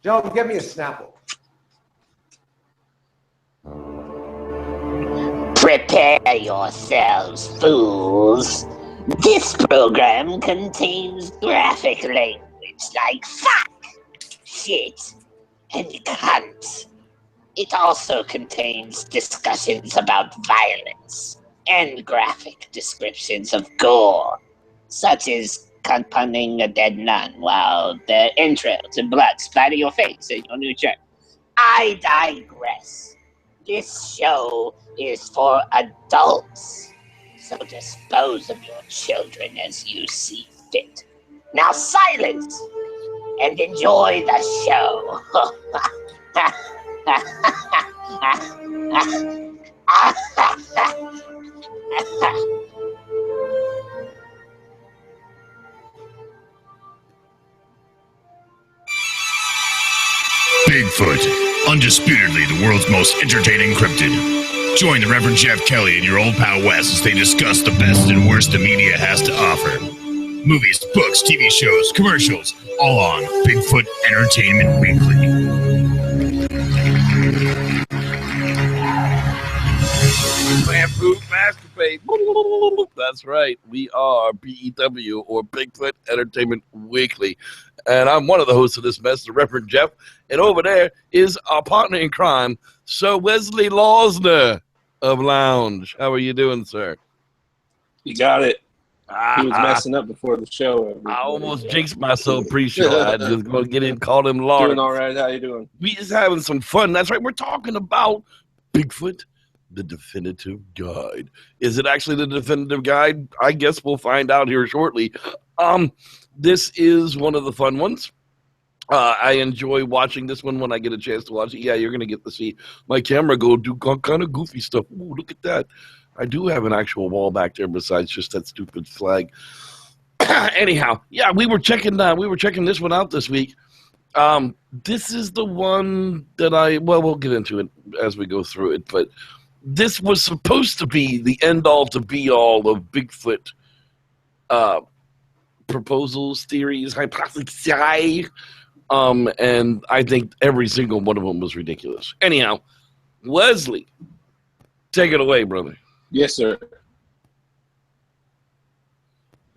Gentlemen, get me a Snapple. Prepare yourselves, fools. This program contains graphic language like fuck, shit, and cunt. It also contains discussions about violence and graphic descriptions of gore, such as cunt punning a dead nun while the entrails and blood splatter your face in your new shirt. I digress. This show is for adults, so dispose of your children as you see fit. Now silence and enjoy the show. Bigfoot, undisputedly the world's most entertaining cryptid. Join the Reverend Jeff Kelly and your old pal Wes as they discuss the best and worst the media has to offer. Movies, books, TV shows, commercials, all on Bigfoot Entertainment Weekly. Lampoon Masturbate. That's right. We are BEW, or Bigfoot Entertainment Weekly. And I'm one of the hosts of this mess, the Reverend Jeff. And over there is our partner in crime, Sir Wesley Losner of Lounge. How are you doing, sir? You got it. He was messing up before the show. I almost jinxed myself pre-show. I just going to get in and call him Lawrence. Doing all right. How you doing? We just having some fun. That's right. We're talking about Bigfoot, the definitive guide. Is it actually the definitive guide? I guess we'll find out here shortly. This is one of the fun ones. I enjoy watching this one when I get a chance to watch it. Yeah, you're going to get to see my camera go do kind of goofy stuff. Ooh, look at that. I do have an actual wall back there besides just that stupid flag. Anyhow, yeah, we were checking this one out this week. This is the one that we'll get into it as we go through it, but this was supposed to be the end-all to be-all of Bigfoot proposals, theories, hypotheses, and I think every single one of them was ridiculous. Anyhow, Wesley, take it away, brother. Yes, sir.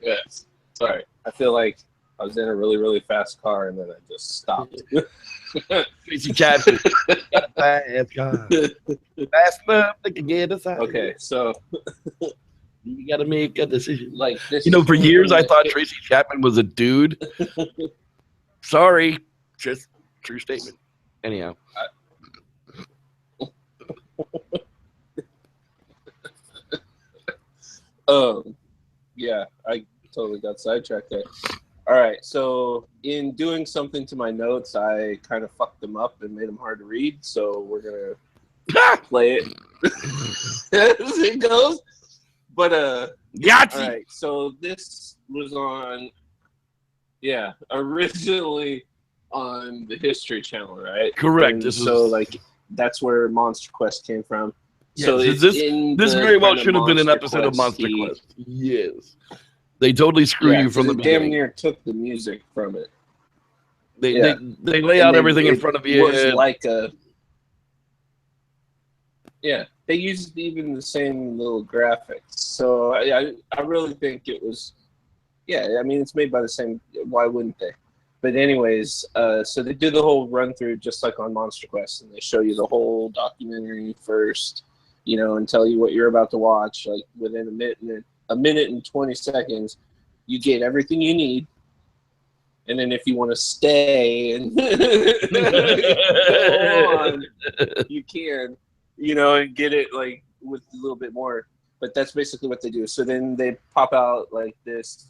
Yes. Sorry. I feel like I was in a really, really fast car and then I just stopped. Tracy Chapman. Fast car. Fast enough they can get us out. Okay, so you got to make a decision. Like this. You know, for years I thought Tracy Chapman was a dude. Sorry, just true statement. Anyhow. Yeah, I totally got sidetracked there. All right, so in doing something to my notes, I kind of fucked them up and made them hard to read. So we're gonna play it as it goes. But Yahtzee! All right, so this was originally on the History Channel, right? Correct. And that's where Monster Quest came from. Yes, so this very well should have been an episode of Monster Quest. Yes. They totally screw you from the beginning. Damn near took the music from it. They lay out everything in front of you. It was like they used even the same little graphics. So I really think it was, I mean, it's made by the same, why wouldn't they? But anyways, so they do the whole run through just like on Monster Quest, and they show you the whole documentary first, and tell you what you're about to watch. Like within a minute and 20 seconds, you get everything you need. And then if you want to stay and go on, you can, and get it like with a little bit more. But that's basically what they do. So then they pop out like this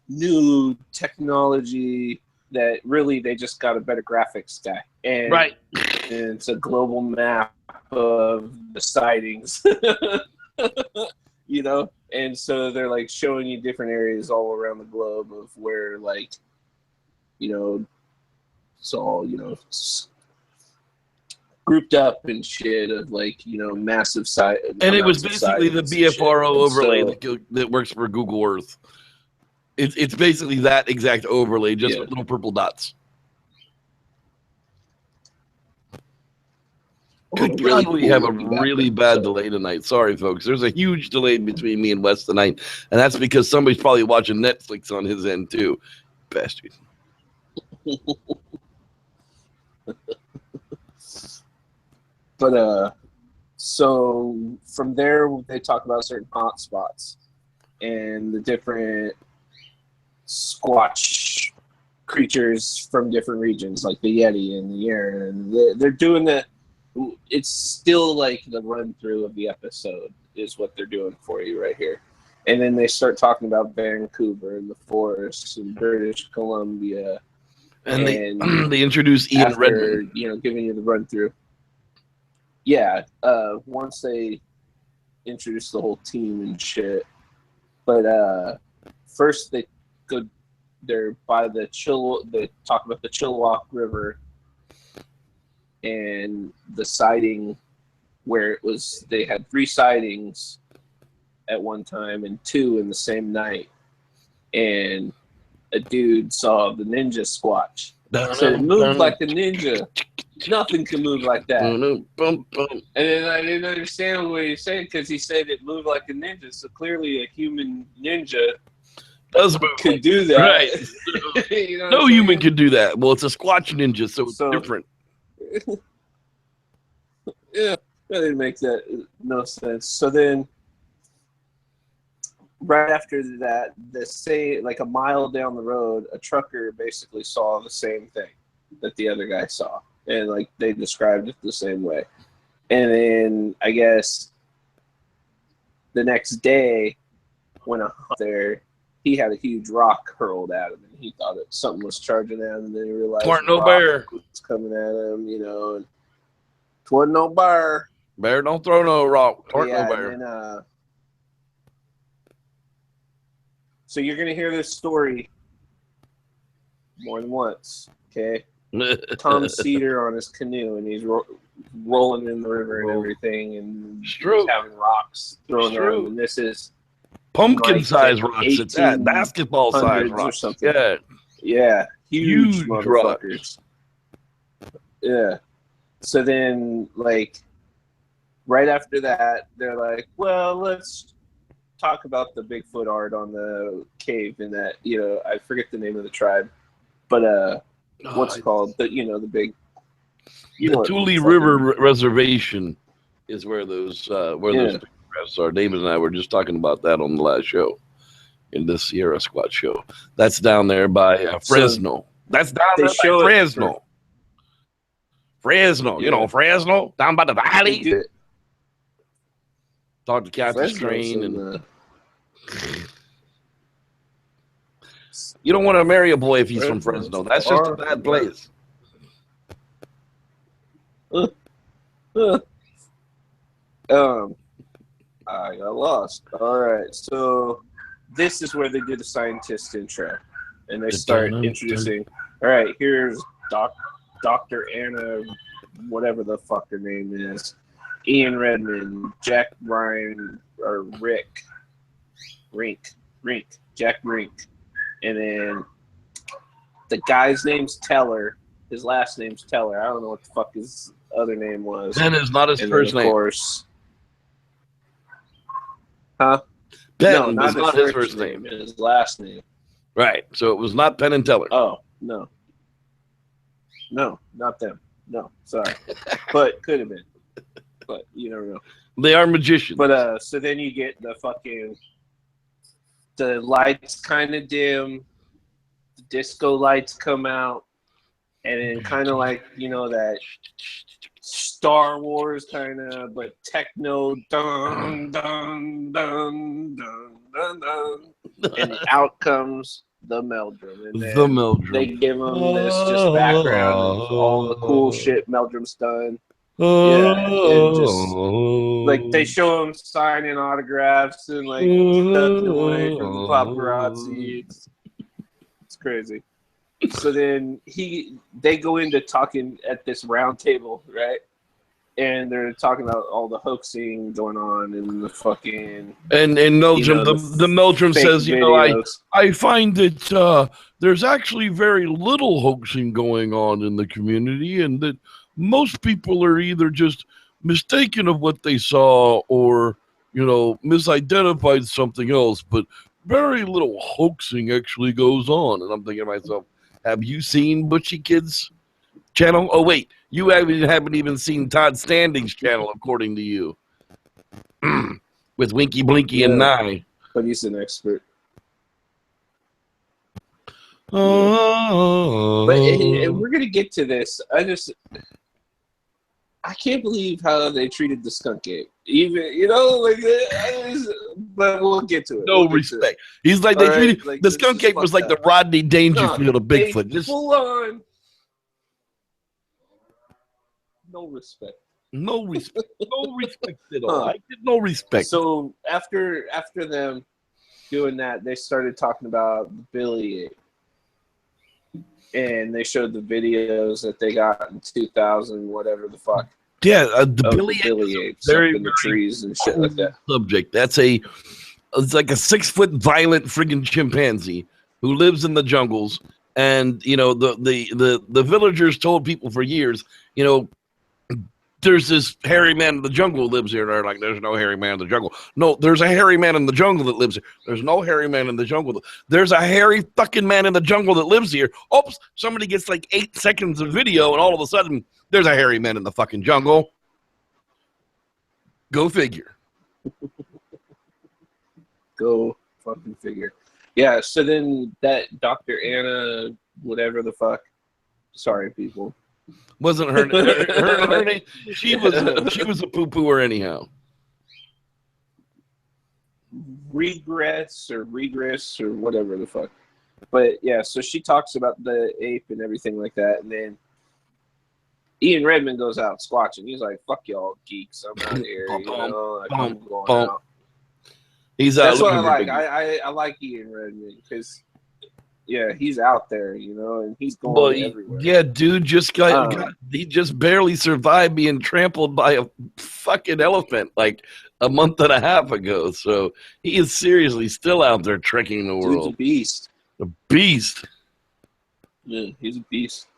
new technology that really they just got a better graphics guy. And, right. And it's a global map of the sightings. And so they're like showing you different areas all around the globe of where it's all, grouped up and shit of massive size. And it was basically the BFRO overlay that works for Google Earth. It's basically that exact overlay, just with little purple dots. Good God, we have a really bad delay tonight. Sorry, folks. There's a huge delay between me and Wes tonight, and that's because somebody's probably watching Netflix on his end too. Bastard. But so from there they talk about certain hot spots and the different Squatch creatures from different regions, like the Yeti and the Yeren, and they're doing that. It's still like the run through of the episode is what they're doing for you right here. And then they start talking about Vancouver and the forests and British Columbia. And they introduce Ian Redmond. You know, giving you the run through. Yeah, once they introduce the whole team and shit. But first they're by they talk about the Chilliwack River and the sighting where it was, they had 3 sightings at one time and 2 in the same night. And a dude saw the ninja Squatch. So it moved like a ninja. Nothing can move like that. And then I didn't understand what he said because he said it moved like a ninja. So clearly a human ninja could do that. Right. You know no human could do that. Well, it's a Squatch ninja, so it's different. Yeah, that didn't make no sense. So then right after that, like a mile down the road, a trucker basically saw the same thing that the other guy saw. And like they described it the same way. And then I guess the next day when I was there, he had a huge rock hurled at him, and he thought that something was charging at him, and then he realized no bear was coming at him, you know, and it wasn't no bear. Bear don't throw no rock. No bear. And then, so you're gonna hear this story more than once, okay? Tom Cedar on his canoe, and he's rolling in the river and everything, and he's having rocks thrown around. And this is pumpkin-sized rocks at that, basketball-sized rocks. Or something. Yeah, huge motherfuckers. Rocks. Yeah. So then, like, right after that, they're like, well, let's talk about the Bigfoot art on the cave in that, you know, I forget the name of the tribe, but what's it called? The big. The Tule River Reservation is where those pictures are. David and I were just talking about that on the last show, in the Sierra Squad show. That's down there by Fresno. That's down there by Fresno. Fresno, you know Fresno, down by the valley. Talk to Captain Strain and. You don't want to marry a boy if he's from Fresno. That's just a bad place. I got lost. All right, so this is where they do the scientist intro, and they start introducing. All right, here's Dr. Anna, whatever the fuck her name is, Ian Redmond, Jack Ryan, or Jack Rink. And then the guy's name's Teller. His last name's Teller. I don't know what the fuck his other name was. Ben is not his first name. Of course. Huh? Ben was not his first name. His last name. Right. So it was not Penn and Teller. Oh, no. No, not them. No, sorry. But could have been. But you never know. They are magicians. But so then you get the lights kind of dim, the disco lights come out, and then kind of like, you know, that Star Wars kind of, but techno, dun, dun, dun, dun, dun, dun. And out comes the Meldrum. And then they give them this just background of all the cool shit Meldrum's done. Yeah, and just like they show him signing autographs and like ducking away from the paparazzi. It's crazy. So then they go into talking at this round table, right? And they're talking about all the hoaxing going on and the fucking and Meldrum, the Meldrum says, you know, I find that there's actually very little hoaxing going on in the community, and that most people are either just mistaken of what they saw or, misidentified something else, but very little hoaxing actually goes on. And I'm thinking to myself, have you seen Butchie Kids channel? Oh, wait, you haven't even seen Todd Standing's channel, according to you. With Winky, Blinky, and Nye. But he's an expert. Oh. But and we're gonna get to this. I can't believe how they treated the skunk ape. Even but we'll get to it. No respect. He's like they treated the skunk ape was like the Rodney Dangerfield of Bigfoot. Just full on. No respect. No respect. No respect at all. I did no respect. So after them doing that, they started talking about Billy ape. And they showed the videos that they got in 2000, whatever the fuck. Yeah, the Billy apes up in the trees and shit like that. Subject. It's like a 6-foot violent friggin' chimpanzee who lives in the jungles, and the villagers told people for years, there's this hairy man in the jungle lives here. They're like, there's no hairy man in the jungle. No, there's a hairy man in the jungle that lives here. There's no hairy man in the jungle. There's a hairy fucking man in the jungle that lives here. Oops, somebody gets like 8 seconds of video, and all of a sudden, there's a hairy man in the fucking jungle. Go figure. Go fucking figure. Yeah, so then that Dr. Anna, whatever the fuck. Sorry, people. Wasn't her name? She was a poo-pooer anyhow. Regress or whatever the fuck. But yeah, so she talks about the ape and everything like that, and then Ian Redmond goes out squatching. He's like, "Fuck y'all geeks, I'm out here." I'm going out. He's That's what I like. I like Ian Redmond because. Yeah, he's out there, and he's going everywhere. Yeah, dude, he just barely survived being trampled by a fucking elephant like a month and a half ago. So he is seriously still out there trekking the world. Dude's a beast. A beast. Yeah, he's a beast.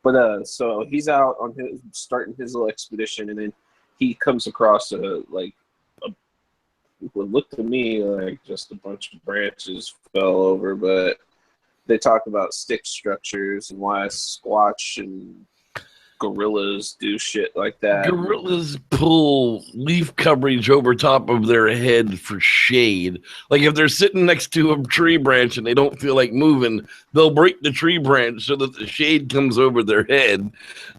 But so he's out on starting his little expedition, and then he comes across what looked to me like just a bunch of branches fell over, but they talk about stick structures and why Squatch and gorillas do shit like that. Gorillas pull leaf coverage over top of their head for shade. Like if they're sitting next to a tree branch and they don't feel like moving, they'll break the tree branch so that the shade comes over their head.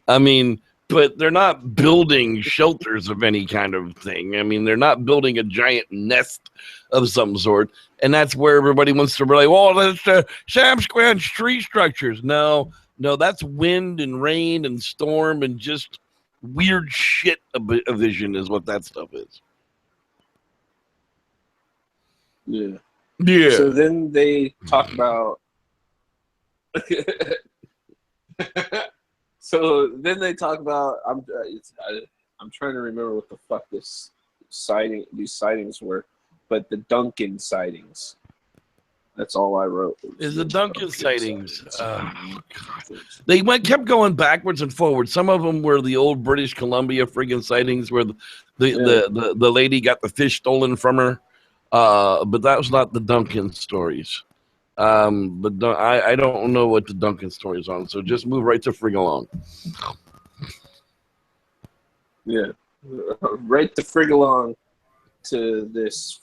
I mean, but they're not building shelters of any kind of thing. I mean, they're not building a giant nest of some sort. And that's where everybody wants to be like, well, that's Sasquatch tree structures. No, that's wind and rain and storm and just weird shit a vision is what that stuff is. Yeah. Yeah. So then they talk about... So then they talk about I'm trying to remember what the fuck these sightings were, but the Duncan sightings. That's all I wrote. Is the Duncan sightings? They kept going backwards and forwards. Some of them were the old British Columbia friggin' sightings where the lady got the fish stolen from her, but that was not the Duncan stories. But I don't know what the Duncan story is on, so just move right to frig along. Yeah, right to frig along to this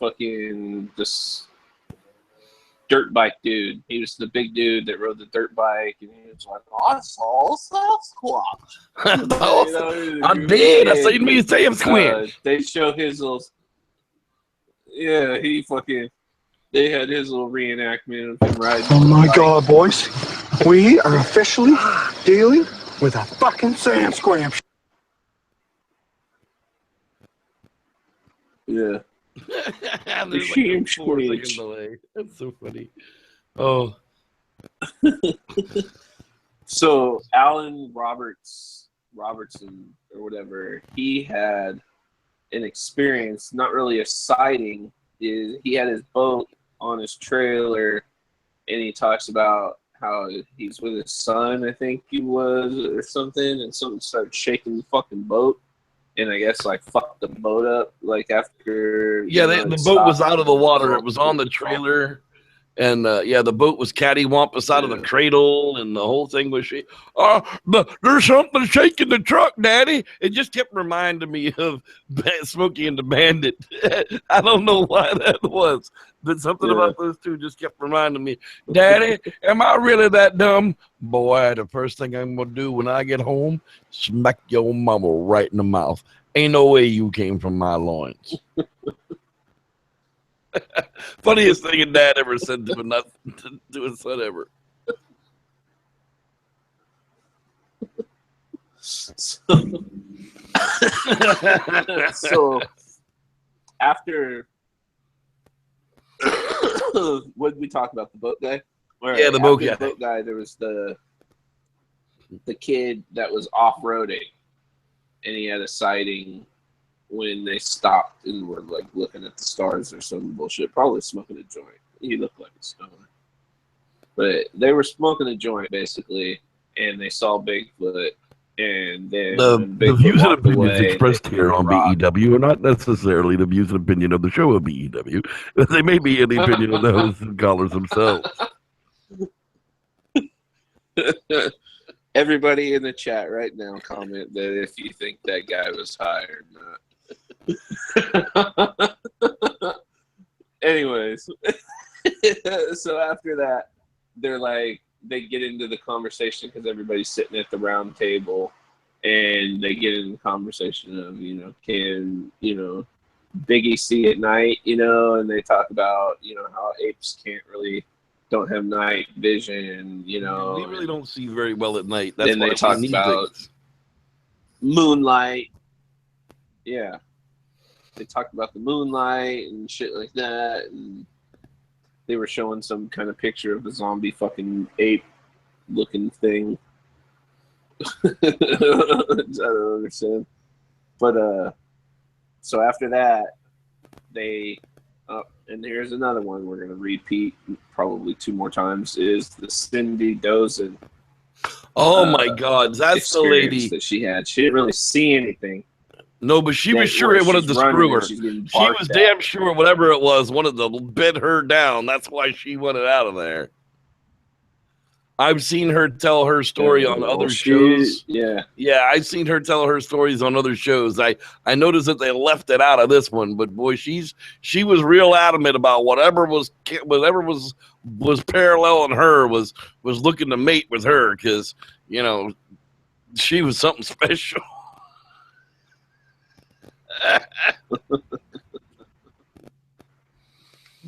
dirt bike dude. He was the big dude that rode the dirt bike, and he was like, "I saw Sasquatch." I did. I seen me Sam Squinch. They show his little. Yeah, They had his little reenactment of him riding. Oh my God, boys. We are officially dealing with a fucking Sam Squamp. Yeah. The Sam Squamp. That's so funny. Oh. So Alan Robertson or whatever, he had an experience, not really a sighting. He had his boat on his trailer, and he talks about how he's with his son, I think he was, or something, and something started shaking the fucking boat, and I guess like fucked the boat up like after. Yeah, you know, the it boat was stopped out of the and water. It was on the trailer. And yeah, the boat was cattywampus out of the cradle, and the whole thing was there's something shaking the truck, Daddy. It just kept reminding me of Smokey and the Bandit. I don't know why that was, but something about those two just kept reminding me, Daddy, am I really that dumb? Boy, the first thing I'm gonna do when I get home, smack your mama right in the mouth. Ain't no way you came from my loins. Funniest thing a dad ever said to his son ever. So after what did we talk about? The boat guy? Yeah, the boat guy. The boat guy, there was the kid that was off-roading, and he had a sighting when they stopped and were like looking at the stars or some bullshit, probably smoking a joint. He looked like a stoner. But they were smoking a joint basically, and they saw Bigfoot, and then the views and opinions expressed here on BEW are not necessarily the views and opinion of the show of BEW. They may be in the opinion of the hosts and callers themselves. Everybody in the chat right now comment that if you think that guy was high or not. Anyways, so after that, they get into the conversation because everybody's sitting at the round table, and they get into the conversation of, can, Biggie see at night, and they talk about, how apes don't have night vision, We really don't see very well at night. That's then why they talk about moonlight. Yeah. They talked about the moonlight and shit like that, and they were showing some kind of picture of a zombie fucking ape looking thing. I don't understand. But so after that, and here's another one we're gonna repeat probably 2 more times, is the Cindy Dozen. Oh my God, that's the lady that she had. She didn't really see anything. No, but she was sure it wanted to screw her. She was damn sure whatever it was wanted to bid her down. That's why she wanted out of there. I've seen her tell her story on other shows. Yeah, I've seen her tell her stories on other shows. I noticed that they left it out of this one, but boy, she was real adamant about whatever was paralleling her was looking to mate with her, because she was something special.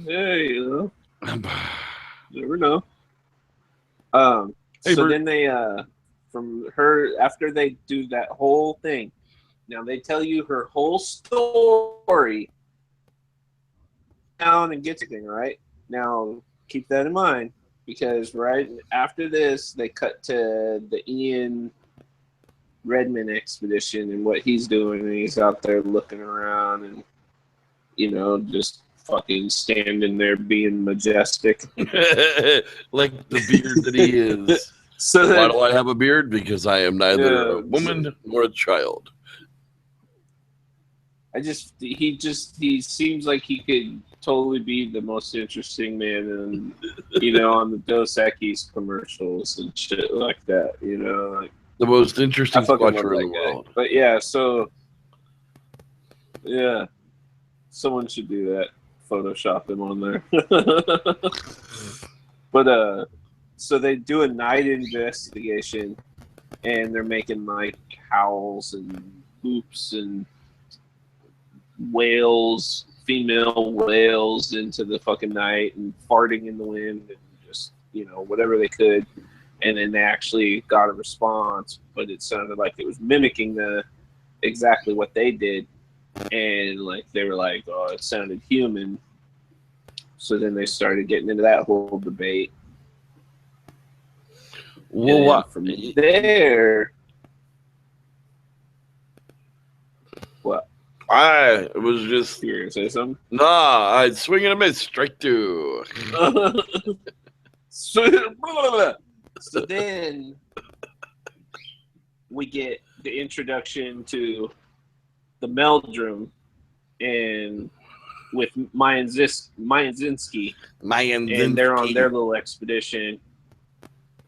Hey, never know. Hey, so Bert. then they from her, after they do that whole thing, now they tell you her whole story down and gets everything right. Now keep that in mind, because right after this they cut to the Ian Redman expedition and what he's doing, and he's out there looking around and just fucking standing there being majestic like the beard that he is. So why do I have a beard? Because I am neither a woman nor a child. He seems like he could totally be the most interesting man in on the Dos Equis commercials and shit like that, like the most interesting squatcher in the world. But yeah, so yeah, someone should do that. Photoshop him on there. But so they do a night investigation, and they're making like howls and whoops and wails, female wails into the fucking night, and farting in the wind, and just whatever they could. And then they actually got a response, but it sounded like it was mimicking exactly what they did. And like they were like, oh, it sounded human. So then they started getting into that whole debate. Well, what from there? What? I was just You were gonna say something? Nah, I'd swing and a miss, strike 2. So then we get the introduction to the Meldrum and with Mayanzinski, and they're on their little expedition.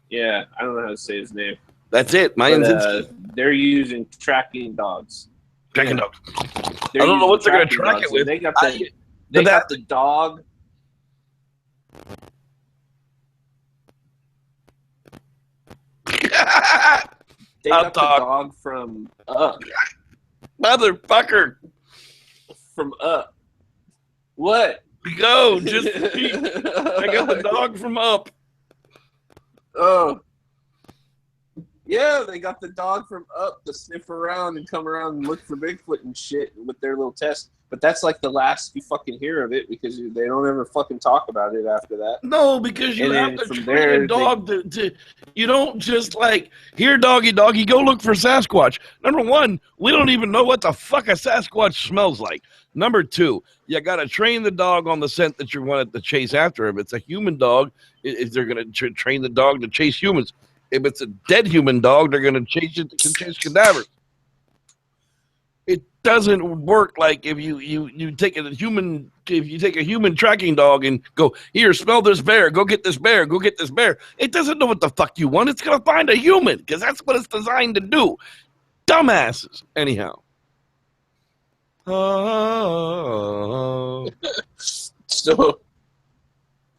Yeah, I don't know how to say his name. That's it, But, they're using tracking dogs. Tracking dogs. They're I don't know using what they're going to tracking track dogs, it with. and they got the dog. They got the dog from Up. Motherfucker. From Up. What? Go, just speak. I got the dog from Up. Oh. Yeah, they got the dog from Up to sniff around and come around and look for Bigfoot and shit with their little test. But that's like the last you fucking hear of it because they don't ever fucking talk about it after that. No, because you have to train a dog to you don't just like, here, doggy, doggy, go look for Sasquatch. Number one, we don't even know what the fuck a Sasquatch smells like. Number two, you got to train the dog on the scent that you want it to chase after. If it's a human dog, if they're going to train the dog to chase humans. If it's a dead human dog, they're going to chase cadavers. It doesn't work like if you take a human tracking dog and go, here, smell this bear, go get this bear, go get this bear. It doesn't know what the fuck you want. It's going to find a human because that's what it's designed to do. Dumbasses. Anyhow.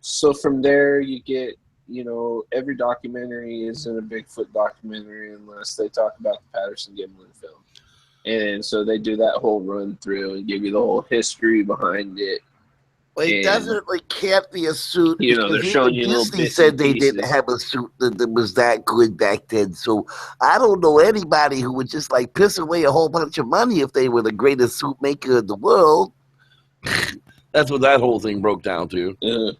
So from there you get, every documentary isn't a Bigfoot documentary unless they talk about the Patterson-Gimlin film. And so they do that whole run through and give you the whole history behind it. Well, it can't be a suit. They're showing you Disney said they didn't have a suit that was that good back then. So I don't know anybody who would just like piss away a whole bunch of money if they were the greatest suit maker in the world. That's what that whole thing broke down to.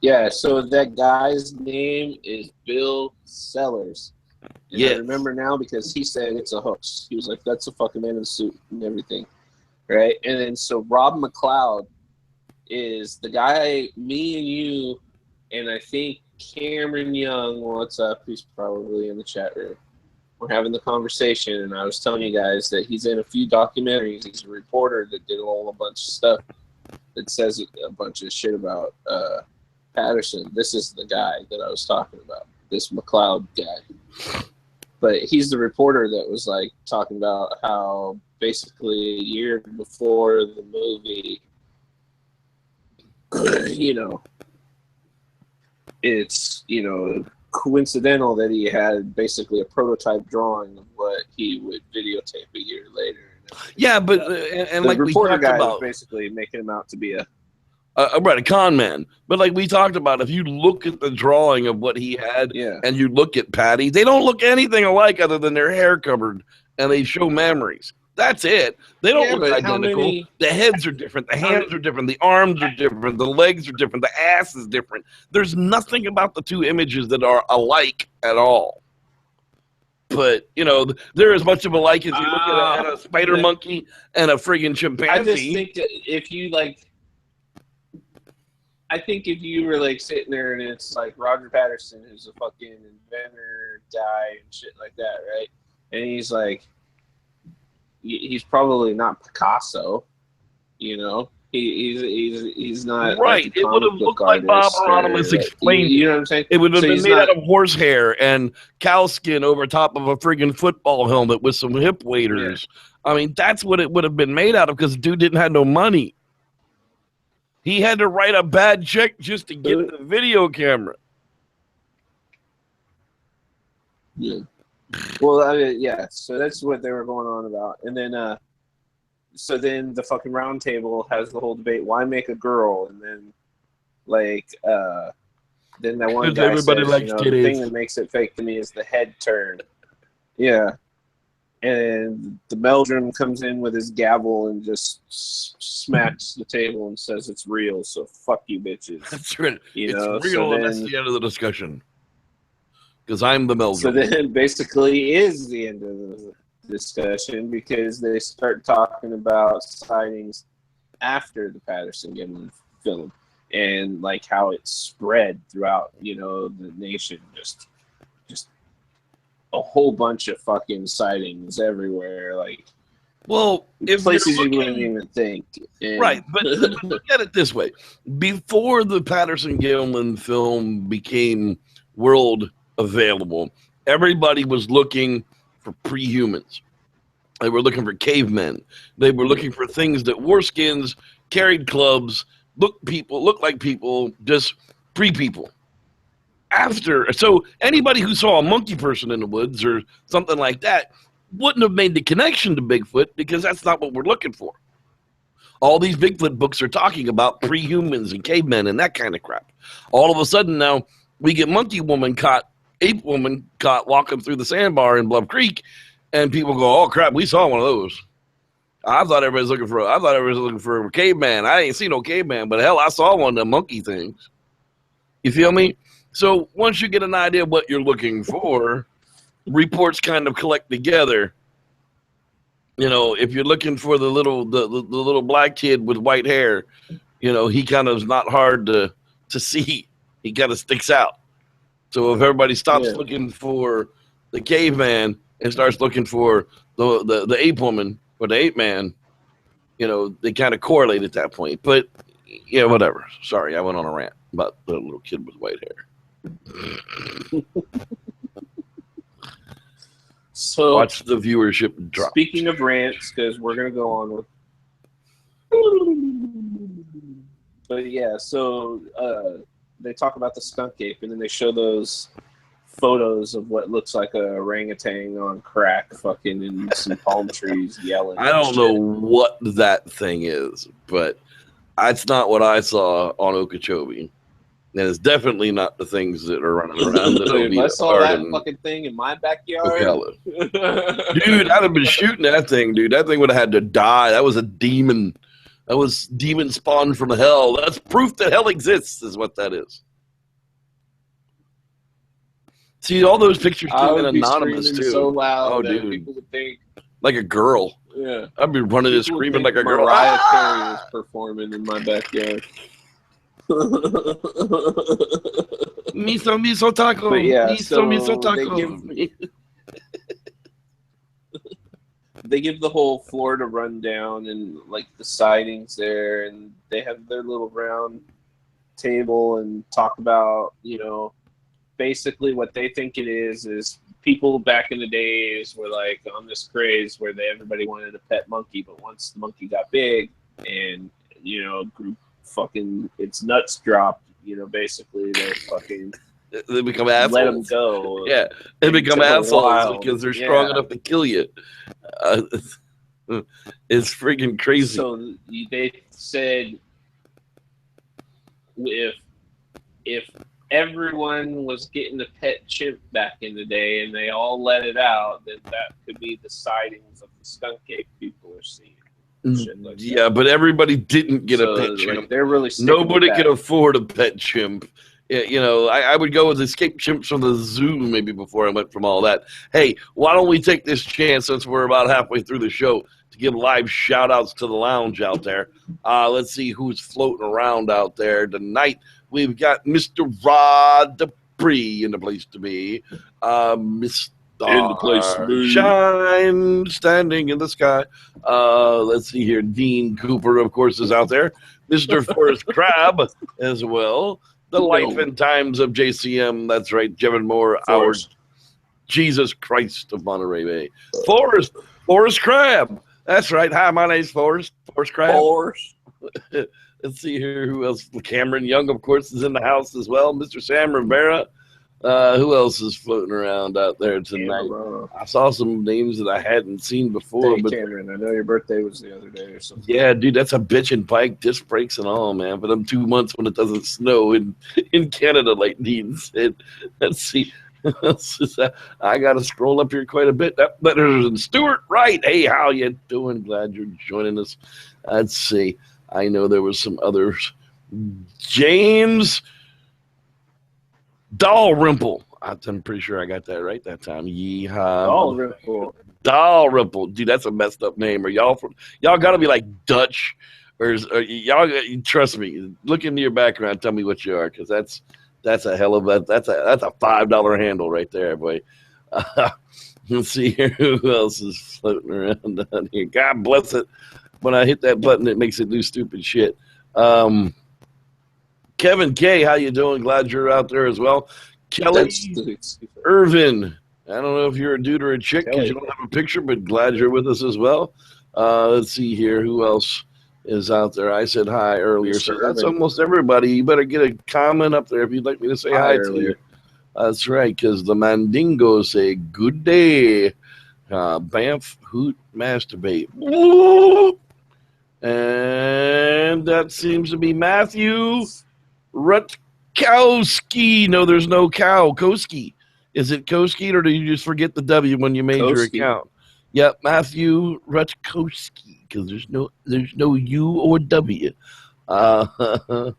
Yeah, so that guy's name is Bill Sellers. And I remember now because he said it's a hoax. He was like, that's a fucking man in a suit and everything. Right? And then so Rob McLeod is the guy, me and you, and I think Cameron Young, what's up? He's probably in the chat room. We're having the conversation, and I was telling you guys that he's in a few documentaries. He's a reporter that did a bunch of stuff that says a bunch of shit about Patterson. This is the guy that I was talking about, this McLeod guy. But he's the reporter that was like talking about how basically a year before the movie, it's, coincidental that he had basically a prototype drawing of what he would videotape a year later. Yeah, but and the like reporter we talked guy about, was basically making him out to be a con man. But like we talked about, if you look at the drawing of what he had, and you look at Patty, they don't look anything alike other than their hair covered, and they show memories. That's it. They don't look identical. The heads are different. The hands are different. The arms are different. The legs are different. The ass is different. There's nothing about the two images that are alike at all. But, they're as much of alike as you look at a spider monkey and a friggin' chimpanzee. I just think that if you if you were like sitting there and it's like Roger Patterson, who's a fucking inventor guy and shit like that, right? And he's like, he's probably not Picasso, he's not right. Like it would have looked like Bob Hieronymus explained. You know what I'm saying? It would have been made out of horsehair and cow skin over top of a friggin' football helmet with some hip waders. Yeah. I mean, that's what it would have been made out of because the dude didn't have no money. He had to write a bad check just to get the video camera. Yeah. Well, so that's what they were going on about. And then, so then the fucking round table has the whole debate, why make a girl? And then, then that one guy everybody says, likes the thing that makes it fake to me is the head turn. Yeah. And the Meldrum comes in with his gavel and just smacks the table and says it's real, so fuck you bitches. That's right. It's real, and that's the end of the discussion. Because I'm the Meldrum. So then basically is the end of the discussion because they start talking about sightings after the Patterson-Gimlin film and like how it spread throughout, the nation. Just a whole bunch of fucking sightings everywhere, like Well, if places you're you wouldn't looking, even think. And right, but look at it this way: before the Patterson-Gimlin film became world available, everybody was looking for pre-humans. They were looking for cavemen. They were looking for things that wore skins, carried clubs, looked like people, just pre-people. So anybody who saw a monkey person in the woods or something like that wouldn't have made the connection to Bigfoot because that's not what we're looking for. All these Bigfoot books are talking about pre-humans and cavemen and that kind of crap. All of a sudden now we get ape woman caught walking through the sandbar in Bluff Creek, and people go, "Oh crap, we saw one of those." I thought everybody was looking for a caveman. I ain't seen no caveman, but hell, I saw one of the monkey things. You feel me? So once you get an idea of what you're looking for, reports kind of collect together. You know, if you're looking for the little black kid with white hair, you know, he kind of is not hard to see. He kind of sticks out. So if everybody stops looking for the caveman and starts looking for the ape woman or the ape man, you know, they kind of correlate at that point. But yeah, whatever. Sorry, I went on a rant about the little kid with white hair. So watch the viewership drop. Speaking of rants, because we're gonna go on with. But yeah, so they talk about the skunk ape, and then they show those photos of what looks like a orangutan on crack, fucking in some palm trees, yelling. I don't know what that thing is, but that's not what I saw on Okeechobee. And it's definitely not the things that are running around. If I saw that fucking thing in my backyard, dude, I'd have been shooting that thing, dude. That thing would have had to die. That was a demon. That was demon spawned from hell. That's proof that hell exists, is what that is. See, all those pictures came in anonymous too. So loud, oh, that dude, people would think like a girl. Yeah, I'd be running and screaming like a girl. Mariah Carey was performing in my backyard. Miso taco. But yeah, miso taco. They give the whole Florida rundown and like the sightings there, and they have their little round table and talk about, you know, basically what they think it is people back in the days were like on this craze where everybody wanted a pet monkey, but once the monkey got big and, you know, grew fucking its nuts dropped, you know, basically they become assholes. Let them go. Yeah, they become assholes because they're strong enough to kill you. It's freaking crazy. So they said if everyone was getting a pet chimp back in the day and they all let it out, then that could be the sightings of the skunk ape people are seeing. Like yeah, but everybody didn't get a pet chimp. They're really nobody could afford a pet chimp. Yeah, you know, I would go with escape chimps from the zoo maybe before I went from all that. Hey, why don't we take this chance since we're about halfway through the show to give live shout outs to the lounge out there. Let's see who's floating around out there tonight. We've got Mr. Rod Dupree in the place to be. Mr. In the place to be. Shine, standing in the sky. Let's see here. Dean Cooper, of course, is out there. Mr. Forrest Crab as well. The life and times of JCM. That's right. Jevin Moore, our Jesus Christ of Monterey Bay. Forrest Crab. That's right. Hi, my name's Forrest Crab. Let's see here. Who else? Cameron Young, of course, is in the house as well. Mr. Sam Rivera. Who else is floating around out there tonight? I saw some names that I hadn't seen before. Hey, but Cameron, I know your birthday was the other day or something. Yeah, dude, that's a bitchin' bike, disc brakes and all, man. For them 2 months when it doesn't snow in Canada, like Dean said. Let's see. I got to scroll up here quite a bit. That better than Stuart Wright. Hey, how you doing? Glad you're joining us. Let's see. I know there was some others. James Dalrymple. I'm pretty sure I got that right that time. Yeehaw. Dalrymple. Dude, that's a messed up name. Are y'all got to be like Dutch, or y'all? Trust me. Look into your background. Tell me what you are, because that's a hell of a that's a $5 handle right there, boy. Let's see here. Who else is floating around down here? God bless it. When I hit that button, it makes it do stupid shit. Kevin K, how you doing? Glad you're out there as well. Kelly Irvin. I don't know if you're a dude or a chick because you don't have a picture, but glad you're with us as well. Let's see here. Who else is out there? I said hi earlier, Mr. so Irvin. that's almost everybody. You better get a comment up there if you'd like me to say hi to you. That's right, because the Mandingos say good day. Banff, hoot, masturbate. And that seems to be Matthew Rutkowski. No, there's no cow. Koski. Is it Koski, or do you just forget the W when you made your account? Yep, Matthew Rutkowski, because there's no U or W.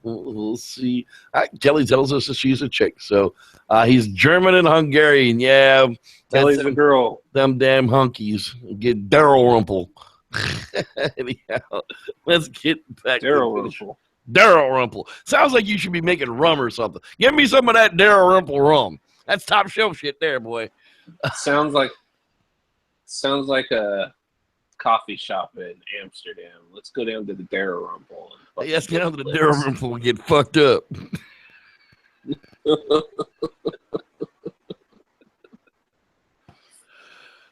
We'll see. Kelly tells us that she's a chick, so he's German and Hungarian. Yeah, Kelly's a girl. Them damn hunkies get Daryl Rumple. Anyhow, let's get back Daryl Rumple. Daryl Rumple. Sounds like you should be making rum or something. Give me some of that Daryl Rumple rum. That's top shelf shit there, boy. Sounds like a coffee shop in Amsterdam. Let's go down to the Daryl Rumple. Hey, let's get down to the Daryl Rumple and get fucked up.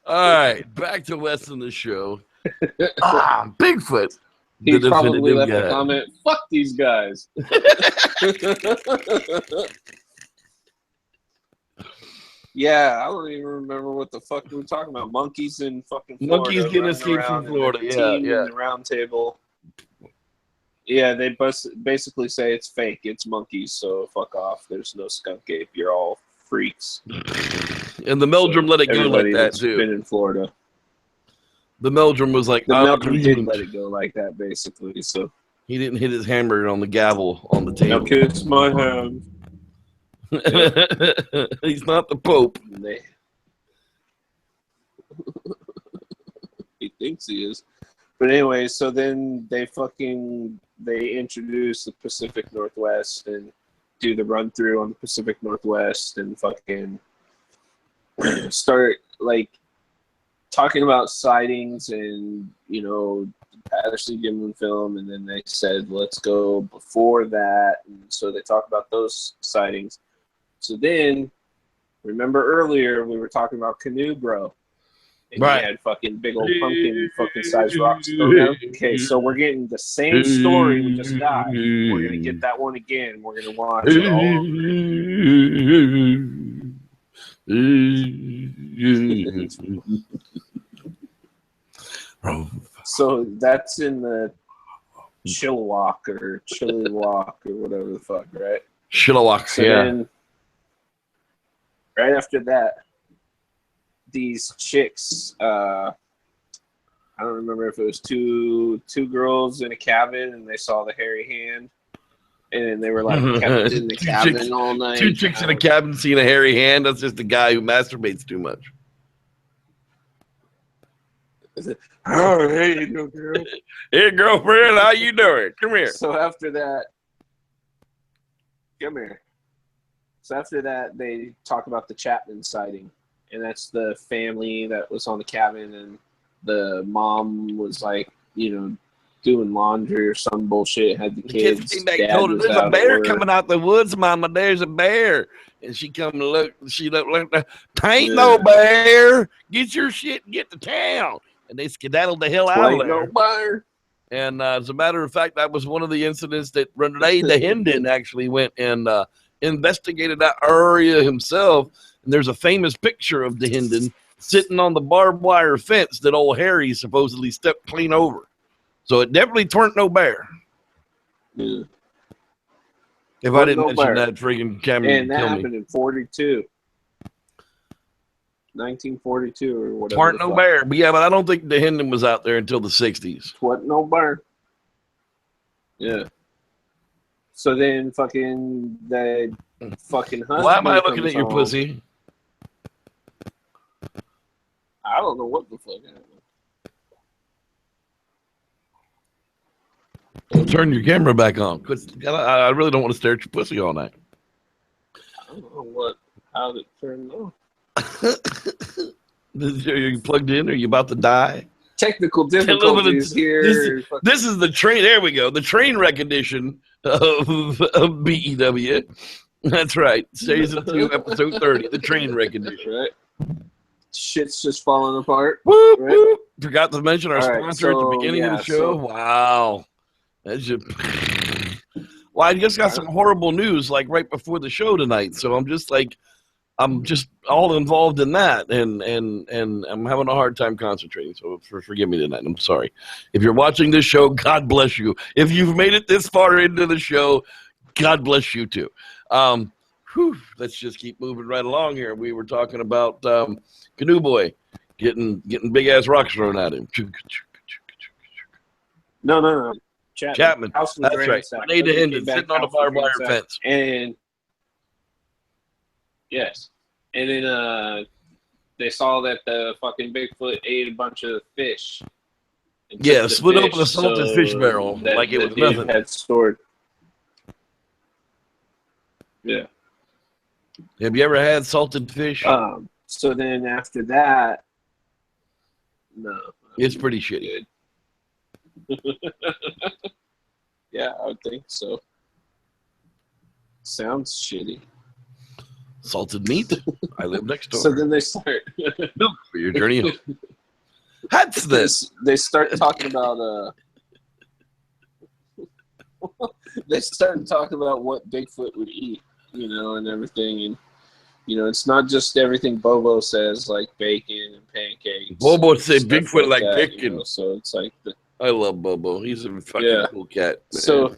All right, back to West in the show. Bigfoot. He probably left a comment, fuck these guys. Yeah, I don't even remember what the fuck we were talking about. Monkeys in fucking Florida. Monkeys getting escaped from Florida, yeah. In the round table. Yeah, they basically say it's fake. It's monkeys, so fuck off. There's no skunk ape. You're all freaks. And the Meldrum let it go like that, too. Been in Florida. The Meldrum was like, the Meldrum did let it go like that, basically. So he didn't hit his hammer on the gavel on the table. Now kiss my hand. He's not the Pope. He thinks he is. But anyway, so then they introduce the Pacific Northwest and do the run through on the Pacific Northwest and fucking start like talking about sightings and, you know, Patterson-Gimlin film, and then they said, let's go before that. And so they talk about those sightings. So then, remember earlier we were talking about Canoe Bro. And right. He had fucking big old pumpkin fucking size rocks thrown down. Okay, so we're getting the same story we just got. We're going to get that one again. We're going to watch it all. So that's in the Chilliwack or whatever the fuck, right? Chilliwack, so yeah. Then, right after that, these chicks, I don't remember if it was two girls in a cabin and they saw the hairy hand. And then they were like kept in the cabin all night. Two chicks in a cabin seeing a hairy hand. That's just a guy who masturbates too much. Oh, hey, you girl. Hey, girlfriend, how you doing? Come here. So after that, come here. So after that, they talk about the Chapman sighting. And that's the family that was on the cabin. And the mom was like, you know, doing laundry or some bullshit. Had the kids. Came back and told her, there's a bear coming out the woods, Mama. There's a bear. And she come and look. She looked like, ain't no bear. Get your shit and get to town. And they skedaddled the hell out of there. No bear. And as a matter of fact, that was one of the incidents that Renee the Hendon actually went and investigated that area himself. And there's a famous picture of the Hendon sitting on the barbed wire fence that old Harry supposedly stepped clean over. So it definitely turned no bear. Yeah. If I didn't mention that freaking camera. And that happened in 42. 1942 or whatever. Twarn't no bear. But yeah, but I don't think the Hendon was out there until the 60s. Twarn't no bear. Yeah. So then fucking the fucking husband. Why am I looking at your pussy? I don't know what the fuck happened. Turn your camera back on. I really don't want to stare at your pussy all night. I don't know how it turned on. Are you plugged in? Are you about to die? Technical difficulties here. This is the train. There we go. The train wreck edition of BEW. That's right. Season 2, episode 30. The train wreck edition. Right. Shit's just falling apart. Whoop, Right? whoop. Forgot to mention our All right, sponsor at the beginning of the show. so- Wow. That's just. Well, I just got some horrible news like right before the show tonight, so I'm just all involved in that, and I'm having a hard time concentrating. So forgive me tonight. I'm sorry. If you're watching this show, God bless you. If you've made it this far into the show, God bless you too. Let's just keep moving right along here. We were talking about Canoe Boy getting big ass rocks thrown at him. No. Chapman. House was That's right. ransacked. Grenade to Came Hendon, back, sitting on a house was barbed wire ransacked. fence. And yes. And then they saw that the fucking Bigfoot ate a bunch of fish. And took Yeah, the split open a fish salted fish barrel that like it the was dude nothing. had stored. Yeah. Have you ever had salted fish? So then after that, no. It's pretty shitty. Yeah, I would think so. Sounds shitty. Salted meat? I live next door. So then they start. Milk for your journey home. That's this. They start talking about they started talking about what Bigfoot would eat, and everything, and it's not just everything Bobo says, like bacon and pancakes. Bobo say stuff Bigfoot like that, bacon. So it's like I love Bobo. He's a fucking cool cat. Man.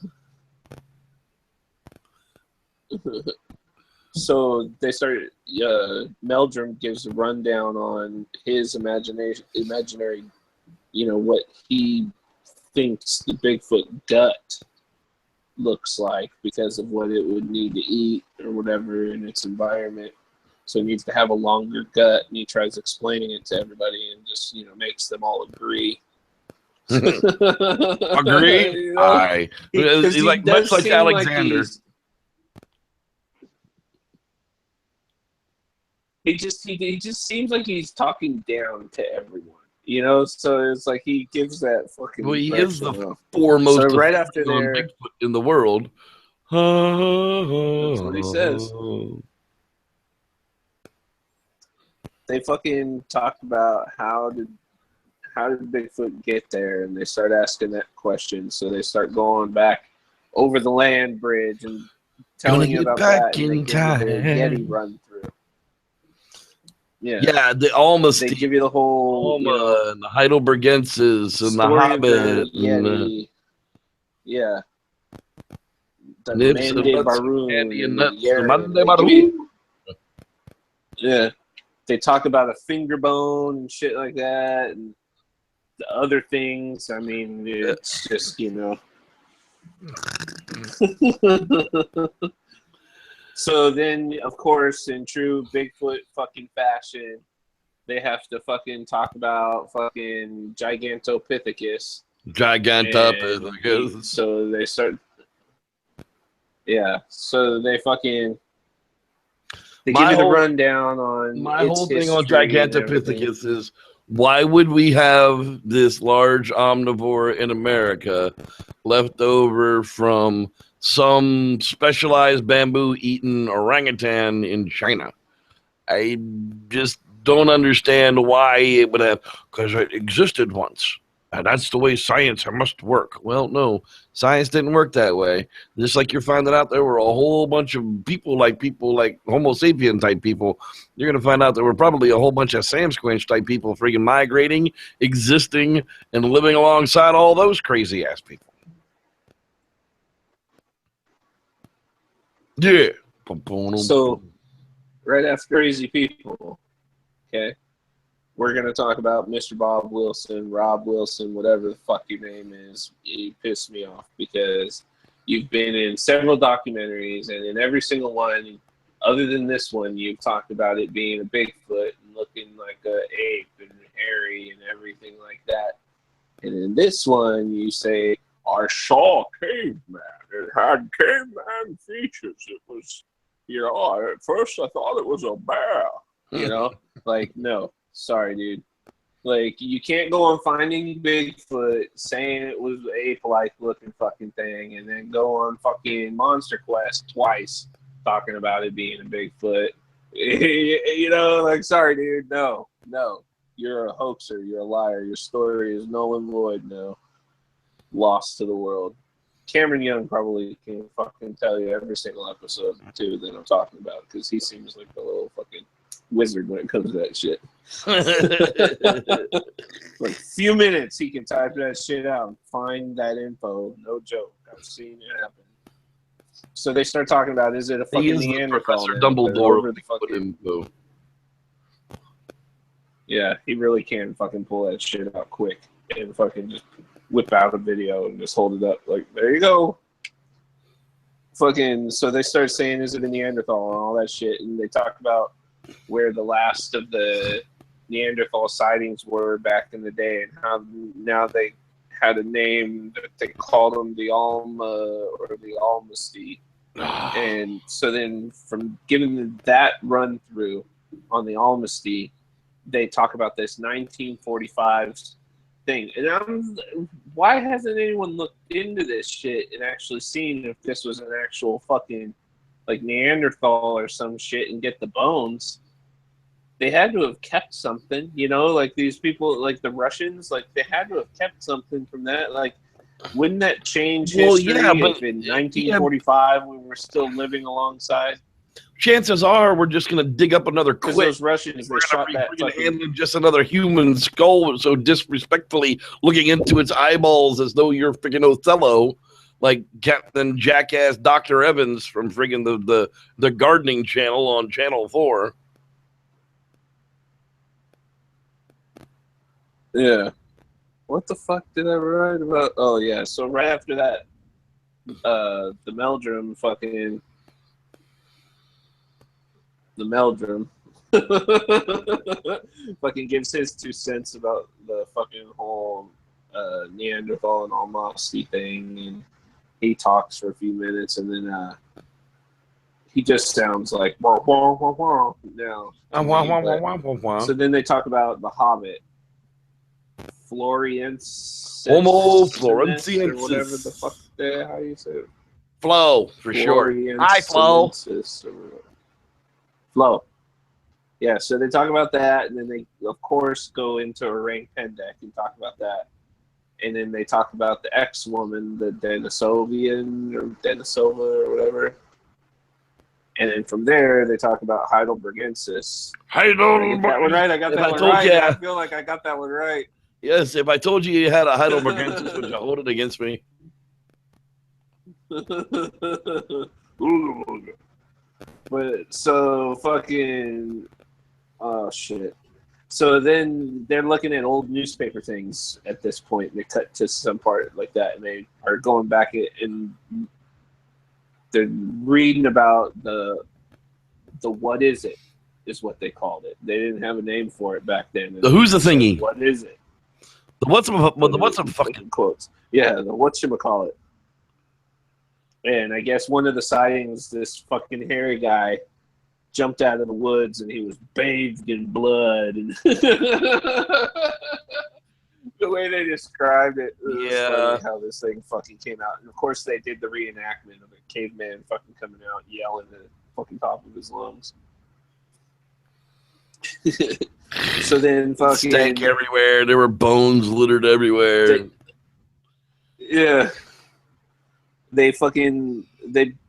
So they started. Meldrum gives a rundown on his imaginary, what he thinks the Bigfoot gut looks like because of what it would need to eat or whatever in its environment. So it needs to have a longer gut, and he tries explaining it to everybody and just makes them all agree. Agree? Aye. He's like much like Alexander. He just seems like he's talking down to everyone, So it's like he gives that fucking. Well, he is the foremost. So right after there, Bigfoot in the world. That's what he says. They fucking talk about how did Bigfoot get there, and they start asking that question. So they start going back over the land bridge and telling you about that. In time. Yeti run through. Yeah, they almost. They give you the whole and the Heidelbergensis and the Hobbit. Yeti. Yeah. The Nips Mande and Baroon. Andy and the Nuts. Yeri. Mande Baroon. Yeah. They talk about a finger bone and shit like that, and the other things. I mean, it's just, So then, of course, in true Bigfoot fucking fashion, they have to fucking talk about fucking Gigantopithecus. Gigantopithecus. So they start. Yeah. So they fucking. They give you the rundown on my its whole thing on history and Gigantopithecus is why would we have this large omnivore in America left over from some specialized bamboo eating orangutan in China? I just don't understand why it would have, because it existed once. And that's the way science must work. Well, no, science didn't work that way. Just like you're finding out there were a whole bunch of people like Homo sapien type people. You're going to find out there were probably a whole bunch of Sam Squinch type people freaking migrating, existing, and living alongside all those crazy ass people. Yeah. So, right after crazy people, okay, we're going to talk about Mr. Bob Wilson, Rob Wilson, whatever the fuck your name is. You pissed me off because you've been in several documentaries, and in every single one, other than this one, you've talked about it being a Bigfoot and looking like an ape and hairy and everything like that. And in this one, you say, I saw a caveman. It had caveman features. It was, at first I thought it was a bear. You know, like, no, sorry, dude. Like, you can't go on Finding Bigfoot saying it was an ape-like looking fucking thing, and then go on fucking Monster Quest twice talking about it being a Bigfoot. You know, like, sorry, dude. No. You're a hoaxer. You're a liar. Your story is null and void now. Lost to the world. Cameron Young probably can fucking tell you every single episode, too, that I'm talking about, because he seems like a little fucking wizard when it comes to that shit. Like, few minutes, he can type that shit out and find that info. No joke. I've seen it happen. So they start talking about, is it a fucking Neanderthal? Professor Dumbledore. Info. Yeah, he really can fucking pull that shit out quick and fucking just whip out a video and just hold it up like, there you go. Fucking, so they start saying, is it a Neanderthal and all that shit, and they talk about where the last of the Neanderthal sightings were back in the day, and how now they had a name that they called them the Alma or the Almasty. And so then from giving that run through on the Almasty, they talk about this 1945 thing. And why hasn't anyone looked into this shit and actually seen if this was an actual fucking like Neanderthal or some shit and get the bones? They had to have kept something, you know, like these people, like the Russians, like they had to have kept something from that. Like, wouldn't that change history if in 1945 we were still living alongside? Chances are we're just going to dig up another Because quit. those Russians, they shot that fucking... just another human skull so disrespectfully looking into its eyeballs as though you're freaking Othello, like Captain Jackass Dr. Evans from friggin' the gardening channel on Channel 4. Yeah. What the fuck did I write about? Oh, yeah. So right after that, the Meldrum fucking... The Meldrum fucking gives his 2 cents about the fucking whole Neanderthal and Almasty thing, and he talks for a few minutes, and then he just sounds like wah, wah, wah, wah, now. So then they talk about the Hobbit, Floriensis, Homo Florentiensis, or whatever the fuck how you say it. Flo for short. Hi, Flo. Flo. Yeah, so they talk about that, and then they, of course, go into Orang Pendek and talk about that. And then they talk about the ex-woman, the Denisovian, or Denisova, or whatever. And then from there, they talk about Heidelbergensis. Heidelberg. That one right? I got that one right. I feel like I got that one right. Yes, if I told you had a Heidelbergensis, would you hold it against me? But so fucking, oh shit. So then they're looking at old newspaper things at this point. They cut to some part like that, and they are going back and they're reading about the what is it is what they called it. They didn't have a name for it back then. The who's the thingy? What is it? The what's a fucking quotes? Yeah, the whatchamacallit. And I guess one of the sightings, this fucking hairy guy jumped out of the woods and he was bathed in blood. And the way they described it, was funny how this thing fucking came out. And of course they did the reenactment of a caveman fucking coming out yelling at the fucking top of his lungs. So then fucking... stank everywhere. There were bones littered everywhere. They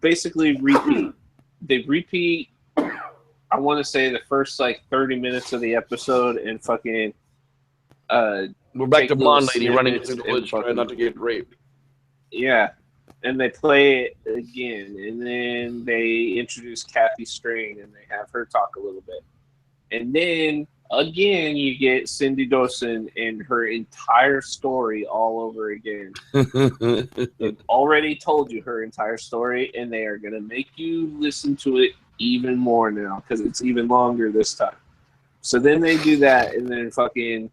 basically repeat. They repeat, I want to say, the first, 30 minutes of the episode and fucking... we're back to blonde lady running through the woods trying not to get raped. Yeah. And they play it again. And then they introduce Kathy Strain and they have her talk a little bit. And then, again, you get Cindy Dawson and her entire story all over again. They've already told you her entire story, and they are going to make you listen to it even more now, because it's even longer this time. So then they do that, and then fucking...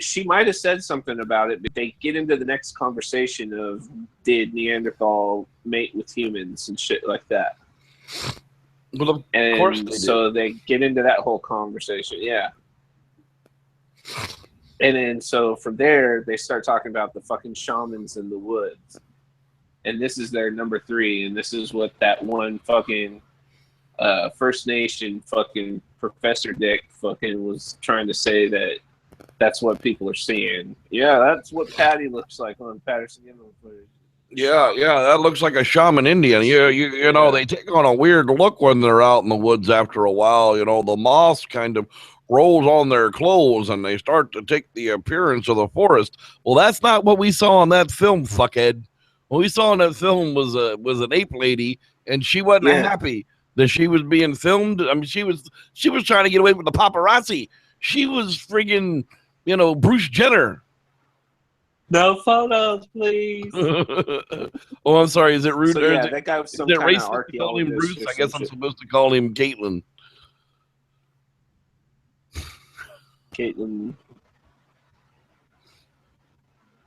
she might have said something about it, but they get into the next conversation of, did Neanderthal mate with humans and shit like that? Well, of course they so they get into that whole conversation. Yeah. And then so from there, they start talking about the fucking shamans in the woods. And this is their number 3. And this is what that one fucking First Nation fucking Professor Dick fucking was trying to say, that that's what people are seeing. Yeah, that's what Patty looks like on Patterson-Gimlin footage. Yeah, that looks like a shaman Indian. You know, they take on a weird look when they're out in the woods after a while. You know, the moss kind of rolls on their clothes and they start to take the appearance of the forest. Well, that's not what we saw in that film, fuckhead. What we saw in that film was an ape lady, and she wasn't happy that she was being filmed. I mean, she was trying to get away with the paparazzi. She was friggin', you know, Bruce Jenner. No photos, please. Oh, I'm sorry. Is it rude? So, yeah, that guy was some kind of racist to call him archaeologist. Bruce? I guess I'm supposed to call him Caitlin. Caitlin.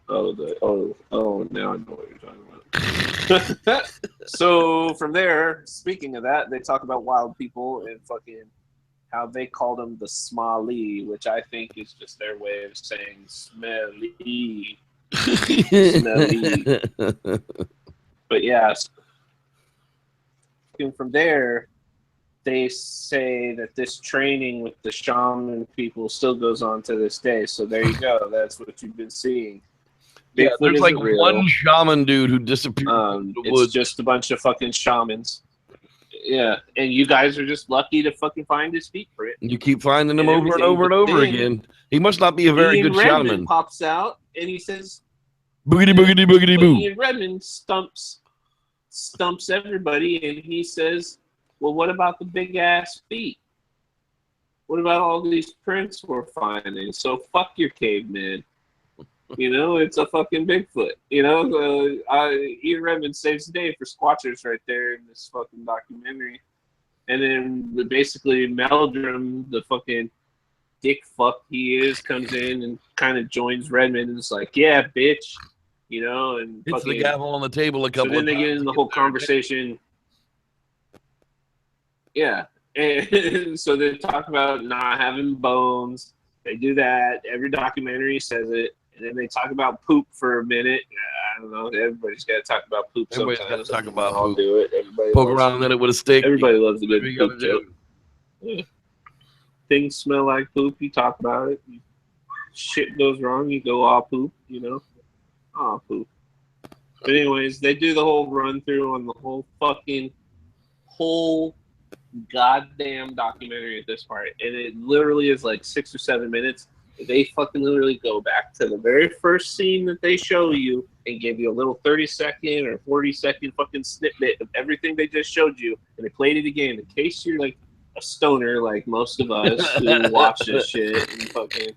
Oh, now I know what you're talking about. So from there, speaking of that, they talk about wild people and fucking how they called them the Smali, which I think is just their way of saying smelly. Smelly. But yeah, and from there, they say that this training with the shaman people still goes on to this day. So there you go. That's what you've been seeing. Yeah, Bigfoot there's like real. one shaman dude who disappeared in the It's woods. just a bunch of fucking shamans. Yeah, and you guys are just lucky to fucking find his feet print. You keep finding him and over and everything, over and but over then again. He must not be a very Ian good Redmond shaman. pops out and he says, Boogity boogity boogity boo. Ian Redmond stumps everybody, and he says, well, what about the big ass feet? What about all these prints we're finding? So fuck your caveman. You know, it's a fucking Bigfoot. You know, Ian Redmond saves the day for Squatchers right there in this fucking documentary. And then basically Meldrum, the fucking dick fuck he is, comes in and kind of joins Redmond and is like, yeah, bitch. You know, and Hits fucking, the gavel on the table a couple so then of they times. get in the whole conversation. Yeah. And so they talk about not having bones. They do that. Every documentary says it. And then they talk about poop for a minute. I don't know. Everybody's got to talk about poop sometimes. Everybody's got to talk about I'll poop. do it. Everybody Poke loves around in it with a stick. Everybody loves a good You poop gotta do. joke. Yeah. Things smell like poop. You talk about it. Shit goes wrong. You go, aw, poop. You know? Aw, poop. But anyways, they do the whole run through on the whole goddamn documentary at this part, and it literally is like 6 or 7 minutes. They fucking literally go back to the very first scene that they show you and give you a little 30-second or 40-second fucking snippet of everything they just showed you, and they played it again in case you're like a stoner like most of us who watch this shit and fucking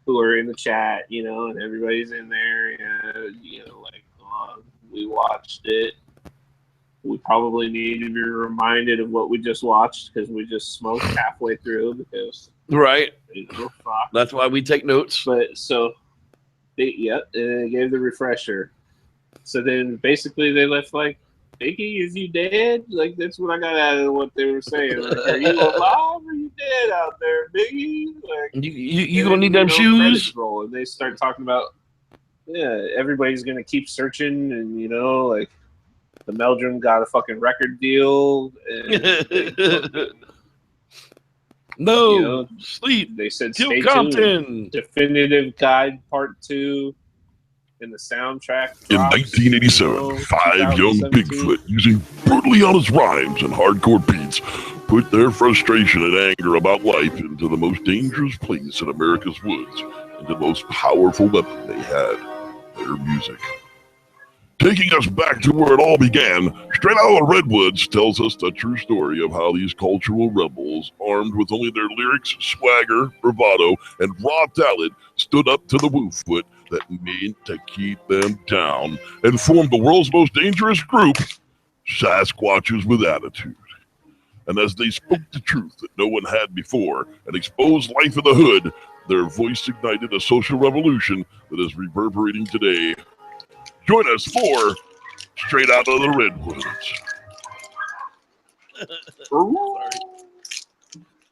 who are in the chat, you know, and everybody's in there, you know, like, we watched it. We probably need to be reminded of what we just watched because we just smoked halfway through because Right. we're fucked. That's why we take notes. But so, they gave the refresher. So then basically they left like, Biggie, is you dead? Like, that's what I got out of what they were saying. Like, are you alive or are you dead out there, Biggie? Like, you gonna need them shoes? Credits roll, and they start talking about, everybody's gonna keep searching, and you know, like the Meldrum got a fucking record deal. And no, you know, sleep. they said Till stay Compton. tuned. Definitive Guide Part 2. In the soundtrack. In drops, 1987, 5 young 2017. Bigfoot, using brutally honest rhymes and hardcore beats, put their frustration and anger about life into the most dangerous place in America's woods and the most powerful weapon they had, their music. Taking us back to where it all began, Straight Out of the Redwoods tells us the true story of how these cultural rebels, armed with only their lyrics, swagger, bravado, and raw talent, stood up to the Wooffoot that meant to keep them down and formed the world's most dangerous group, Sasquatches with Attitude. And as they spoke the truth that no one had before and exposed life in the hood, their voice ignited a social revolution that is reverberating today. Join us for Straight Out of the Redwoods.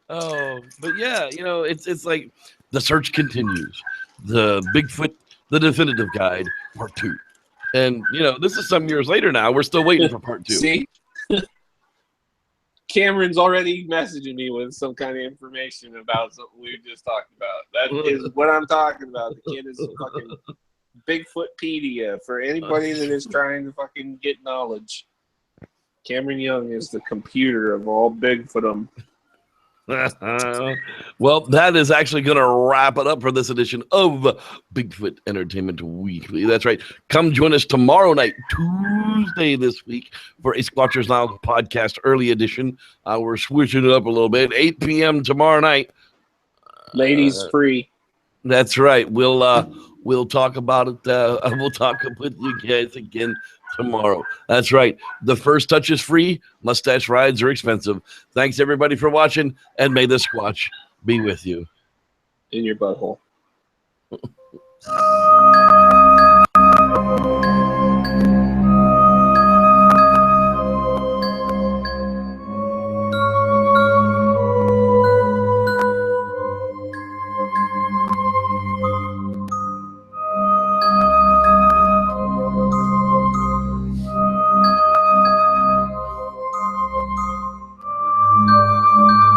Oh, but yeah, it's like the search continues. The Bigfoot, the definitive guide, part 2. And this is some years later now. We're still waiting for part 2. See? Cameron's already messaging me with some kind of information about something we just talked about. That is what I'm talking about. The kid is a fucking Bigfootpedia for anybody that is trying to fucking get knowledge. Cameron Young is the computer of all Bigfootum. Well, that is actually going to wrap it up for this edition of Bigfoot Entertainment Weekly. That's right. Come join us tomorrow night, Tuesday this week, for a Squatchers Lounge podcast early edition. We're switching it up a little bit. 8 p.m. tomorrow night. Ladies free. That's right. We'll talk about it. We'll talk with you guys again tomorrow. That's right. The first touch is free. Mustache rides are expensive. Thanks everybody for watching, and may the Squatch be with you. In your butthole.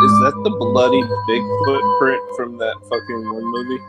Is that the bloody Bigfoot print from that fucking one movie?